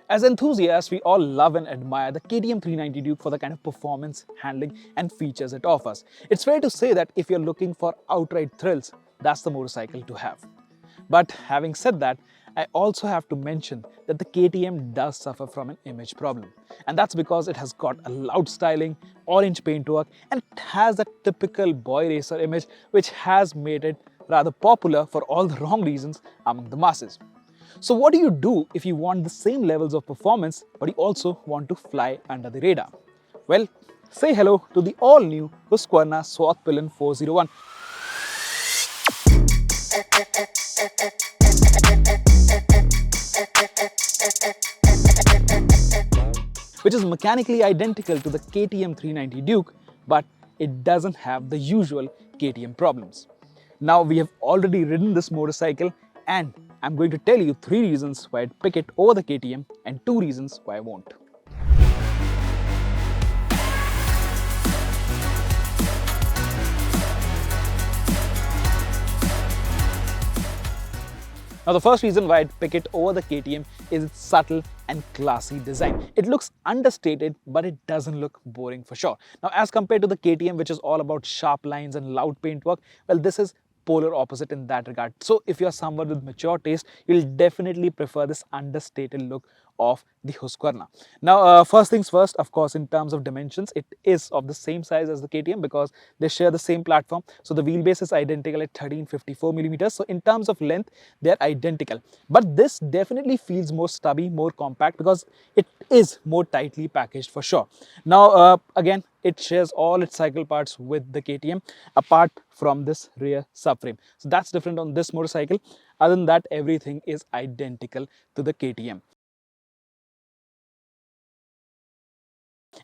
As enthusiasts, we all love and admire the KTM 390 Duke for the kind of performance, handling and features it offers. It's fair to say that if you're looking for outright thrills, that's the motorcycle to have. But having said that, I also have to mention that the KTM does suffer from an image problem. And that's because it has got a loud styling, orange paintwork, and it has a typical boy racer image which has made it rather popular for all the wrong reasons among the masses. So what do you do if you want the same levels of performance but you also want to fly under the radar? Well, say hello to the all-new Husqvarna Svartpilen 401. Which is mechanically identical to the KTM 390 Duke, but it doesn't have the usual KTM problems. Now we have already ridden this motorcycle and I'm going to tell you 3 reasons why I'd pick it over the KTM and 2 reasons why I won't. Now the first reason why I'd pick it over the KTM is its subtle and classy design. It looks understated, but it doesn't look boring for sure. Now as compared to the KTM, which is all about sharp lines and loud paintwork, well, this is polar opposite in that regard. So if you're someone with mature taste, you'll definitely prefer this understated look of the Husqvarna. Now first things first, of course, in terms of dimensions, it is of the same size as the KTM because they share the same platform. So the wheelbase is identical at 1354 millimeters. So in terms of length, they're identical. But this definitely feels more stubby, more compact because it is more tightly packaged for sure. Now again, it shares all its cycle parts with the KTM apart from this rear subframe. So that's different on this motorcycle. Other than that, everything is identical to the KTM.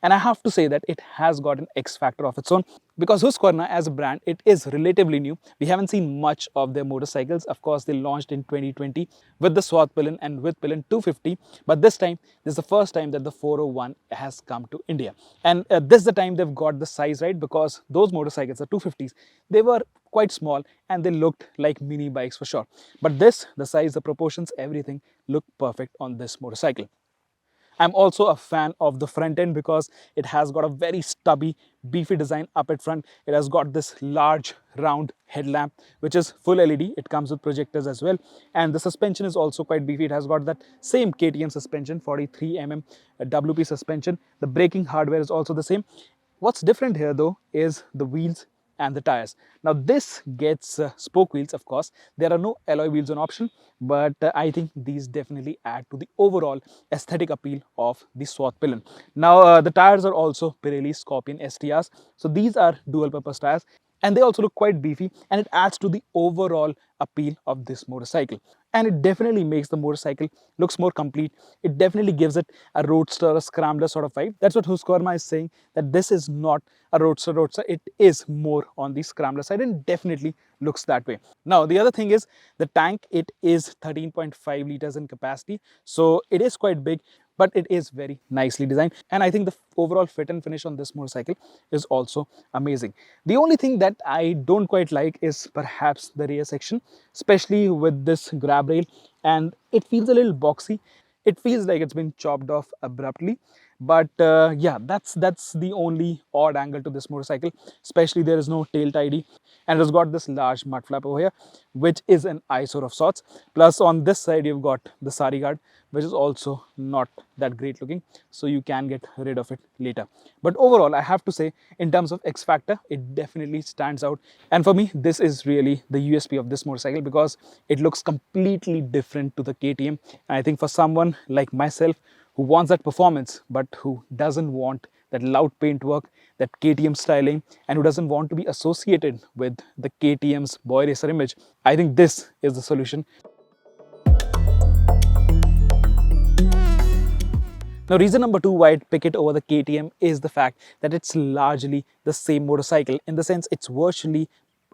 And I have to say that it has got an X factor of its own because Husqvarna as a brand, it is relatively new. We haven't seen much of their motorcycles. Of course, they launched in 2020 with the Svartpilen and with Pilen 250. But this time, this is the first time that the 401 has come to India. And this is the time they've got the size right because those motorcycles, the 250s, they were quite small and they looked like mini bikes for sure. But this, the size, the proportions, everything looked perfect on this motorcycle. I'm also a fan of the front end because it has got a very stubby, beefy design up at front. It has got this large round headlamp which is full LED. It comes with projectors as well, and the suspension is also quite beefy. It has got that same KTM suspension, 43 mm WP suspension. The braking hardware is also the same. What's different here though is the wheels and the tires. Now this gets spoke wheels, of course. There are no alloy wheels on option, but I think these definitely add to the overall aesthetic appeal of the Svartpilen. Now the tires are also Pirelli Scorpion STRs. So these are dual purpose tires and they also look quite beefy, and it adds to the overall appeal of this motorcycle. And it definitely makes the motorcycle looks more complete. It definitely gives it a roadster, a scrambler sort of vibe. That's what Husqvarna is saying, that this is not a roadster. It is more on the scrambler side and definitely looks that way. Now the other thing is the tank. It is 13.5 liters in capacity, so it is quite big, but it is very nicely designed, and I think the overall fit and finish on this motorcycle is also amazing. The only thing that I don't quite like is perhaps the rear section, especially with this grab rail, and it feels a little boxy. It feels like it's been chopped off abruptly. But yeah, that's the only odd angle to this motorcycle. Especially there is no tail tidy, and it's got this large mud flap over here, which is an eyesore of sorts. Plus on this side you've got the sari guard, which is also not that great looking, so you can get rid of it later. But overall, I have to say, in terms of X factor, it definitely stands out. And for me, this is really the USP of this motorcycle because it looks completely different to the KTM. And I think for someone like myself who wants that performance but who doesn't want that loud paintwork, that KTM styling, and who doesn't want to be associated with the KTM's boy racer image, I think this is the solution. Now reason number 2 why I'd pick it over the KTM is the fact that it's largely the same motorcycle, in the sense it's virtually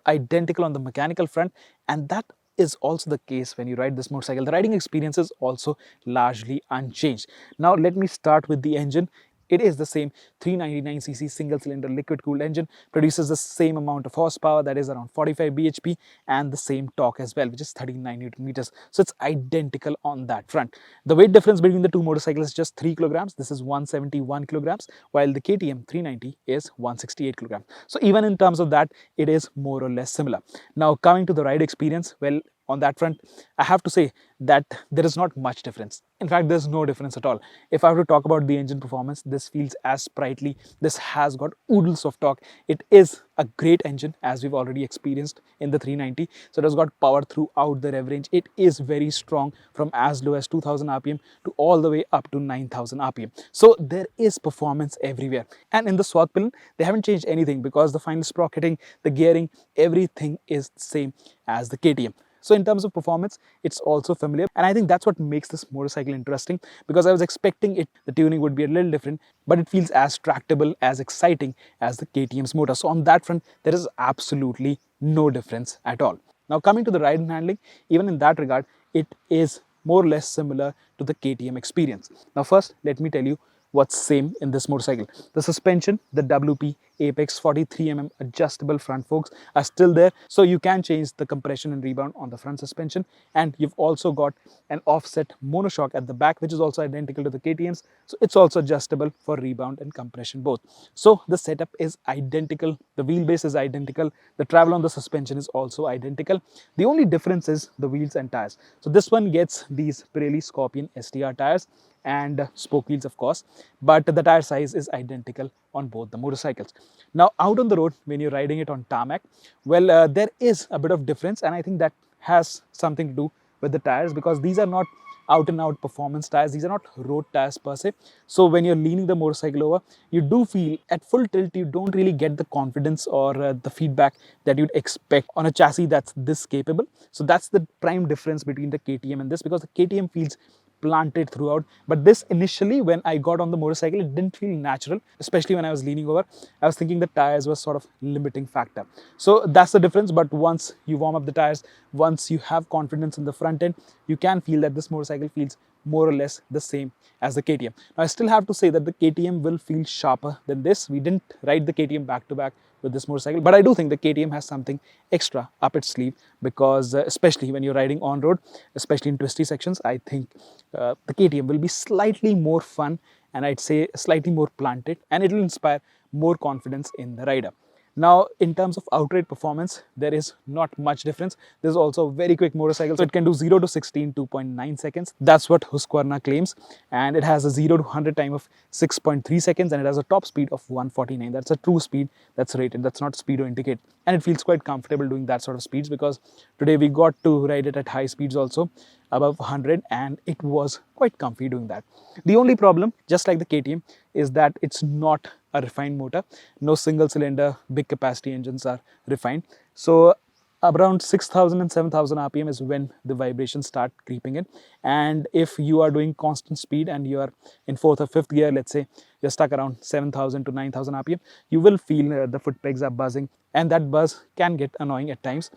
identical on the mechanical front, and that is also the case when you ride this motorcycle. The riding experience is also largely unchanged. Now let me start with the engine. It is the same 399cc single cylinder liquid cooled engine, produces the same amount of horsepower, that is around 45 bhp, and the same torque as well, which is 39 newton meters. So it's identical on that front. The weight difference between the two motorcycles is just 3 kilograms. This is 171 kilograms, while the KTM 390 is 168 kilograms. So even in terms of that, it is more or less similar. Now coming to the ride experience, well, on that front, I have to say that there is not much difference. In fact, there's no difference at all. If I have to talk about the engine performance, this feels as sprightly. This has got oodles of torque. It is a great engine, as we've already experienced in the 390. So it has got power throughout the rev range. It is very strong from as low as 2000 RPM to all the way up to 9000 RPM. So there is performance everywhere. And in the Svartpilen, they haven't changed anything because the final sprocketting, the gearing, everything is the same as the KTM. So in terms of performance, it's also familiar, and I think that's what makes this motorcycle interesting, because I was expecting the tuning would be a little different, but it feels as tractable, as exciting as the KTM's motor. So on that front, there is absolutely no difference at all. Now coming to the ride and handling, even in that regard, it is more or less similar to the KTM experience. Now first, let me tell you what's same in this motorcycle. The suspension, the WP Apex 43mm adjustable front forks are still there, so you can change the compression and rebound on the front suspension, and you've also got an offset monoshock at the back, which is also identical to the KTM's, so it's also adjustable for rebound and compression both. So the setup is identical, the wheelbase is identical, the travel on the suspension is also identical. The only difference is the wheels and tires. So this one gets these Pirelli Scorpion STR tires and spoke wheels, of course, but the tire size is identical on both the motorcycles. Now out on the road, when you're riding it on tarmac, well, there is a bit of difference, and I think that has something to do with the tires, because these are not out and out performance tires, these are not road tires per se. So when you're leaning the motorcycle over, you do feel at full tilt, you don't really get the confidence or the feedback that you'd expect on a chassis that's this capable. So that's the prime difference between the KTM and this, because the KTM feels planted throughout, but this initially, when I got on the motorcycle, it didn't feel natural, especially when I was leaning over. I was thinking the tires were sort of limiting factor. So that's the difference. But once you warm up the tires, once you have confidence in the front end, you can feel that this motorcycle feels more or less the same as the KTM. Now I still have to say that the KTM will feel sharper than this. We didn't ride the KTM back to back with this motorcycle, but I do think the KTM has something extra up its sleeve, because especially when you're riding on road, especially in twisty sections, I think the KTM will be slightly more fun, and I'd say slightly more planted, and it will inspire more confidence in the rider. Now, in terms of outright performance, there is not much difference. There's also a very quick motorcycle, so it can do 0 to 60 in 2.9 seconds. That's what Husqvarna claims. And it has a 0 to 100 time of 6.3 seconds, and it has a top speed of 149. That's a true speed that's rated. That's not speedo indicate. And it feels quite comfortable doing that sort of speeds, because today we got to ride it at high speeds also, above 100, and it was quite comfy doing that. The only problem, just like the KTM, is that it's not a refined motor. No single cylinder big capacity engines are refined. So around 6000 and 7000 RPM is when the vibrations start creeping in. And if you are doing constant speed and you are in 4th or 5th gear, let's say you're stuck around 7000 to 9000 RPM, you will feel the foot pegs are buzzing, and that buzz can get annoying at times.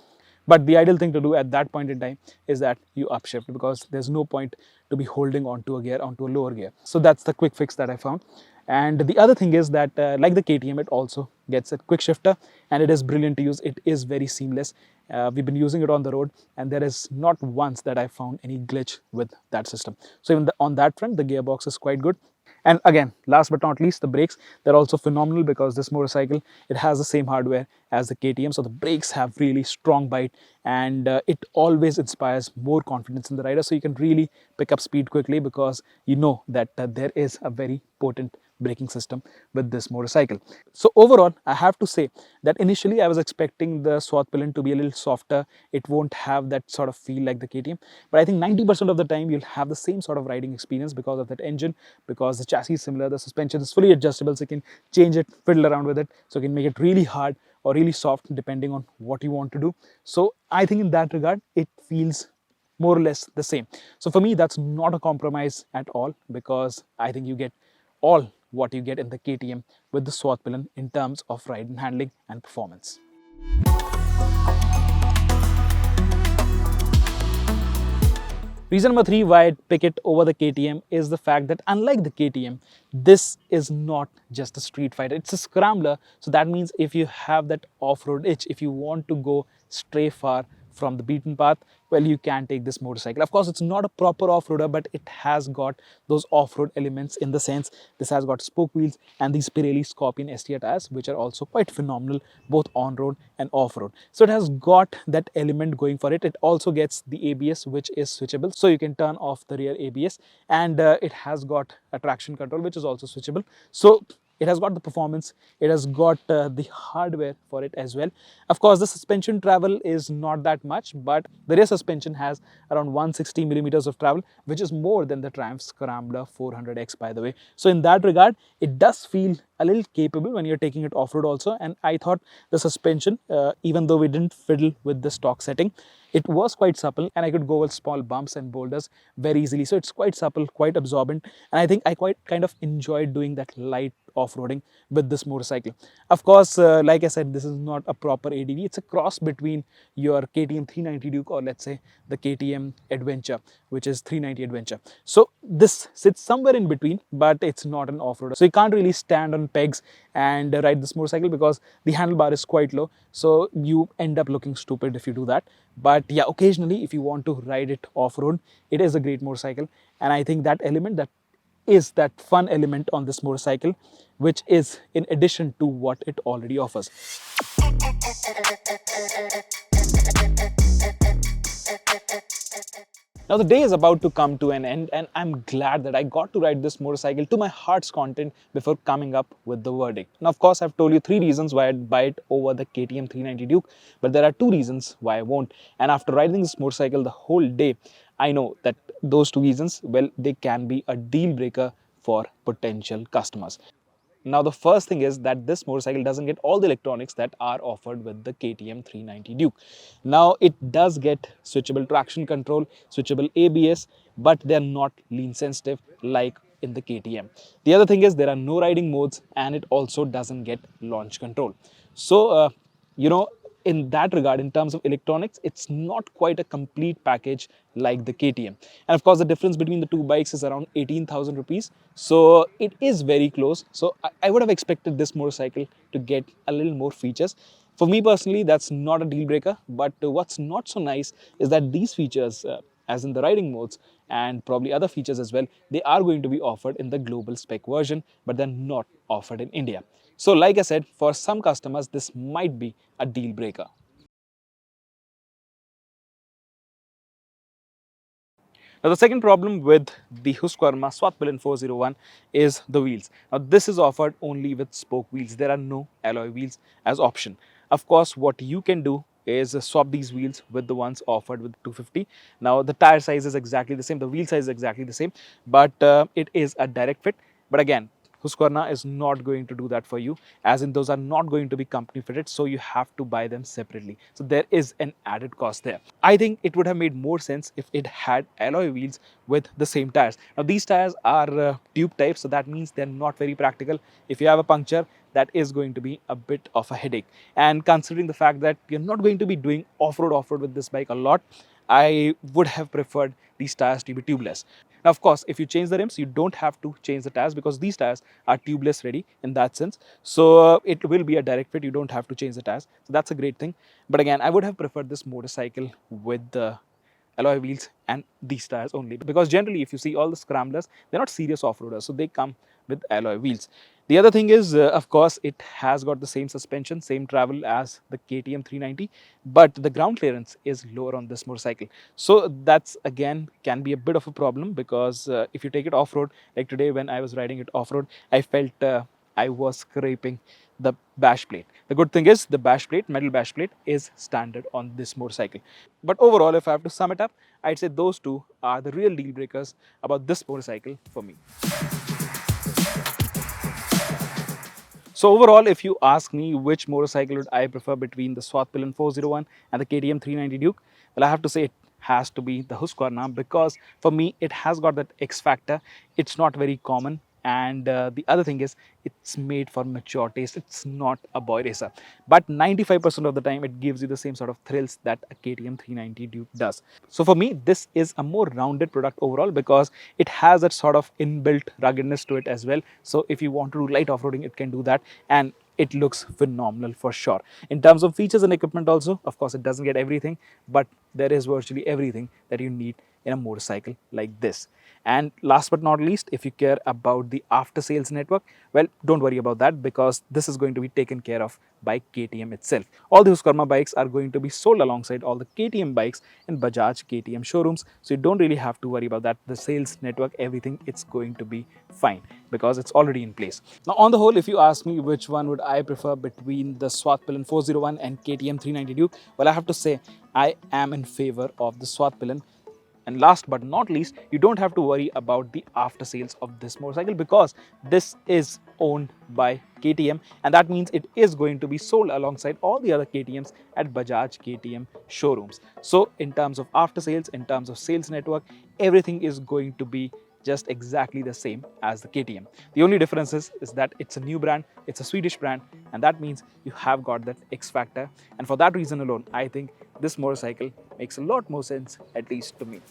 But the ideal thing to do at that point in time is that you upshift, because there's no point to be holding onto a gear, onto a lower gear. So that's the quick fix that I found. And the other thing is that like the KTM, it also gets a quick shifter, and it is brilliant to use. It is very seamless. We've been using it on the road, and there is not once that I found any glitch with that system. So even on that front, the gearbox is quite good. And again, last but not least, the brakes, they're also phenomenal, because this motorcycle, it has the same hardware as the KTM. So the brakes have really strong bite, and it always inspires more confidence in the rider. So you can really pick up speed quickly, because you know that there is a very potent braking system with this motorcycle. So overall, I have to say that initially I was expecting the Svartpilen to be a little softer. It won't have that sort of feel like the KTM, but I think 90% of the time you'll have the same sort of riding experience because of that engine, because the chassis is similar, the suspension is fully adjustable, so you can change it, fiddle around with it, so you can make it really hard or really soft depending on what you want to do. So I think in that regard, it feels more or less the same. So for me, that's not a compromise at all, because I think you get all what you get in the KTM with the Svartpilen in terms of ride and handling and performance. Reason number three why I'd pick it over the KTM is the fact that unlike the KTM, this is not just a street fighter, it's a scrambler. So that means if you have that off-road itch, if you want to go stray far from the beaten path, well, you can take this motorcycle. Of course, it's not a proper off-roader, but it has got those off-road elements in the sense this has got spoke wheels and these Pirelli Scorpion STR tires, which are also quite phenomenal, both on-road and off-road. So it has got that element going for it. It also gets the ABS, which is switchable, so you can turn off the rear ABS, and it has got a traction control, which is also switchable. So it has got the performance, it has got the hardware for it as well. Of course, the suspension travel is not that much, but the rear suspension has around 160 millimeters of travel, which is more than the Triumph Scrambler 400X, by the way. So in that regard, it does feel a little capable when you're taking it off-road also. And I thought the suspension, even though we didn't fiddle with the stock setting, it was quite supple and I could go with small bumps and boulders very easily. So it's quite supple, quite absorbent, and I think I quite kind of enjoyed doing that light off-roading with this motorcycle. Of course, like I said, this is not a proper ADV. It's a cross between your KTM 390 Duke or let's say the KTM Adventure, which is 390 Adventure. So this sits somewhere in between, but it's not an off-roader. So you can't really stand on pegs and ride this motorcycle because the handlebar is quite low. So you end up looking stupid if you do that. But yeah, occasionally if you want to ride it off-road, it is a great motorcycle. And I think that element, that is that fun element on this motorcycle, which is in addition to what it already offers. Now the day is about to come to an end, and I'm glad that I got to ride this motorcycle to my heart's content before coming up with the verdict. Now of course I've told you 3 reasons why I'd buy it over the KTM 390 Duke, but there are 2 reasons why I won't. And after riding this motorcycle the whole day, I know that those 2 reasons, well, they can be a deal breaker for potential customers. Now, the first thing is that this motorcycle doesn't get all the electronics that are offered with the KTM 390 Duke. Now, it does get switchable traction control, switchable ABS, but they're not lean sensitive like in the KTM. The other thing is there are no riding modes, and it also doesn't get launch control. So, you know, in that regard, in terms of electronics, it's not quite a complete package like the KTM. And of course, the difference between the two bikes is around 18,000 rupees. So it is very close. So I would have expected this motorcycle to get a little more features. For me personally, that's not a deal breaker. But what's not so nice is that these features, as in the riding modes and probably other features as well, they are going to be offered in the global spec version, but they're not offered in India. So like I said, for some customers, this might be a deal breaker. Now, the second problem with the Husqvarna Svartpilen 401 is the wheels. Now, this is offered only with spoke wheels. There are no alloy wheels as option. Of course, what you can do is swap these wheels with the ones offered with 250. Now, the tire size is exactly the same, the wheel size is exactly the same, but it is a direct fit. But again, Husqvarna is not going to do that for you, as in those are not going to be company fitted, so you have to buy them separately. So there is an added cost there. I think it would have made more sense if it had alloy wheels with the same tires. Now these tires are tube type, so that means they're not very practical. If you have a puncture, that is going to be a bit of a headache. And considering the fact that you're not going to be doing off-road with this bike a lot, I would have preferred these tires to be tubeless. Now, of course, if you change the rims, you don't have to change the tires because these tires are tubeless ready in that sense. So it will be a direct fit. You don't have to change the tires. So that's a great thing. But again, I would have preferred this motorcycle with the alloy wheels and these tires only, because generally if you see all the scramblers, they're not serious off-roaders, so they come with alloy wheels. The other thing is, of course, it has got the same suspension, same travel as the KTM 390, but the ground clearance is lower on this motorcycle. So that's again can be a bit of a problem, because if you take it off-road, like today when I was riding it off-road, I felt I was scraping the bash plate. The good thing is the bash plate, metal bash plate, is standard on this motorcycle. But overall, if I have to sum it up, I'd say those two are the real deal breakers about this motorcycle for me. So overall, if you ask me which motorcycle would I prefer between the Svartpilen 401 and the KTM 390 Duke, well, I have to say it has to be the Husqvarna, because for me it has got that X factor. It's not very common And the other thing is, it's made for mature taste. It's not a boy racer, but 95% of the time it gives you the same sort of thrills that a KTM 390 Duke does. So for me, this is a more rounded product overall because it has that sort of inbuilt ruggedness to it as well. So if you want to do light off-roading, it can do that, and it looks phenomenal for sure. In terms of features and equipment also, of course, it doesn't get everything, but there is virtually everything that you need in a motorcycle like this. And last but not least, if you care about the after sales network, well, don't worry about that because this is going to be taken care of by KTM itself. All the Husqvarna bikes are going to be sold alongside all the KTM bikes in Bajaj KTM showrooms, so you don't really have to worry about that. The sales network, everything, it's going to be fine because it's already in place. Now, on the whole, if you ask me which one would I prefer between the Svartpilen 401 and KTM 390 Duke, well, I have to say I am in favor of the Svartpilen. And last but not least, you don't have to worry about the after sales of this motorcycle because this is owned by KTM, and that means it is going to be sold alongside all the other KTMs at Bajaj KTM showrooms. So in terms of after sales, in terms of sales network, everything is going to be just exactly the same as the KTM. The only difference is that it's a new brand, it's a Swedish brand, and that means you have got that X factor. And for that reason alone, I think this motorcycle makes a lot more sense, at least to me.